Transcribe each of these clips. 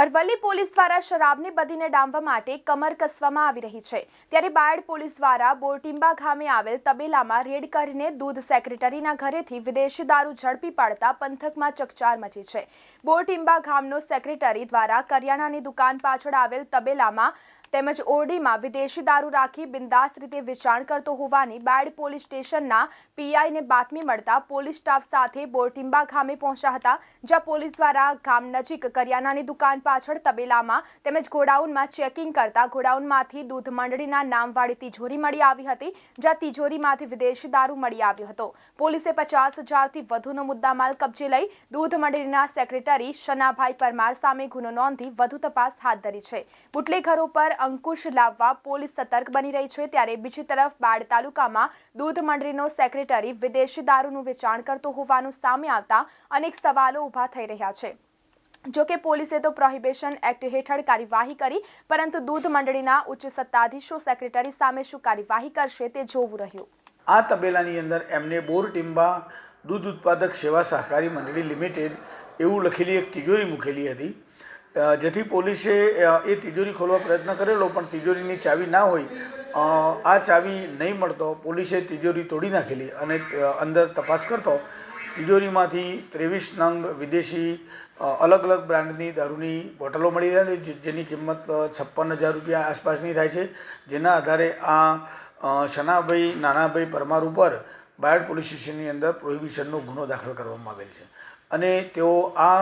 Aravalli police દ્વારા શરાબની બદીને ડામવા માટે કમર કસવામાં આવી રહી છે। ત્યારે બાયડ પોલીસ દ્વારા બોરટીમ્બા ગામે આવેલ તબેલામાં રેડ કરીને દૂધ સેક્રેટરીના ઘરેથી વિદેશી દારૂ ઝડપી પાડતા પંથકમાં ચકચાર મચી છે। બોરટીમ્બા ગામનો સેક્રેટરી દ્વારા કરિયાણાની દુકાન પાછળ આવેલ તબેલામાં તેમજ ઓરડીમાં વિદેશી દારૂ રાખી બિંદાસ રીતે વેચાણ કરતો હોવાની બાયડ પોલીસ સ્ટેશનના પીઆઈને બાતમી મળતા પોલીસ સ્ટાફ સાથે બોરટીમ્બા ગામે પહોંચ્યા હતા, જ્યાં પોલીસ દ્વારા ગામ નજીક કરિયાણાની દુકાન પાછળ તબેલામાં તેમજ ગોડાઉનમાં ચેકિંગ કરતા ગોડાઉનમાંથી દૂધ મંડળીના નામવાળી તિજોરી મળી આવી હતી, જ્યાં તિજોરીમાંથી વિદેશી દારૂ મળી આવ્યો હતો। પોલીસે 50,000થી વધુનો મુદ્દામાલ કબજે લઈ દૂધ મંડળીના સેક્રેટરી શનાભાઈ પરમાર સામે ગુનો નોંધી વધુ તપાસ હાથ ધરી છે। બુટલેઘરો પર અંકુશ લાવવા પોલીસ સતર્ક બની રહી છે। ત્યારે બીજી તરફ બાયડ તાલુકામાં દૂધ મંડળીનો સેક્રેટરી વિદેશી દારૂનું વેચાણ કરતો હોવાનું સામે આવતા અનેક સવાલો ઊભા થઈ રહ્યા છે। જો કે પોલીસે તો પ્રોહિબિશન એક્ટ હેઠળ કાર્યવાહી કરી, પરંતુ દૂધ મંડળીના ઉચ્ચ સત્તાધીશો સેક્રેટરી સામે શું કાર્યવાહી કરશે તે જોવું રહ્યું। આ તબેલાની અંદર એમને બોરટીમ્બા દૂધ ઉત્પાદક સેવા સહકારી મંડળી લિમિટેડ એવું લખેલી એક તિજોરી મૂકેલી હતી, જેથી પોલીસે એ તિજોરી ખોલવા પ્રયત્ન કરેલો, પણ તિજોરીની ચાવી ના હોય આ ચાવી નહીં મળતો પોલીસે તિજોરી તોડી નાખેલી અને અંદર તપાસ કરતો તિજોરીમાંથી 23 નંગ વિદેશી અલગ અલગ બ્રાન્ડની દારૂની બોટલો મળી હતી, જેની કિંમત 56,000 રૂપિયા આસપાસની થાય છે। જેના આધારે આ શનાભાઈ નાનાભાઈ પરમાર ઉપર બાયડ પોલીસ સ્ટેશનની અંદર પ્રોહિબિશનનો ગુનો દાખલ કરવામાં આવેલ છે અને તેઓ આ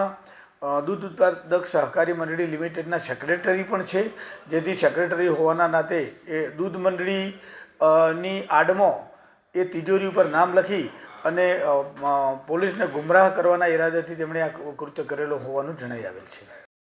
દૂધ ઉત્પાદક સહકારી મંડળી લિમિટેડના સેક્રેટરી પણ છે, જેથી સેક્રેટરી હોવાના નાતે એ દૂધ મંડળીની આડમાં એ તિજોરી ઉપર નામ લખી અને પોલીસને ગુમરાહ કરવાના ઈરાદાથી તેમણે આ કૃત્ય કરેલો હોવાનું જણાઈ આવેલ છે।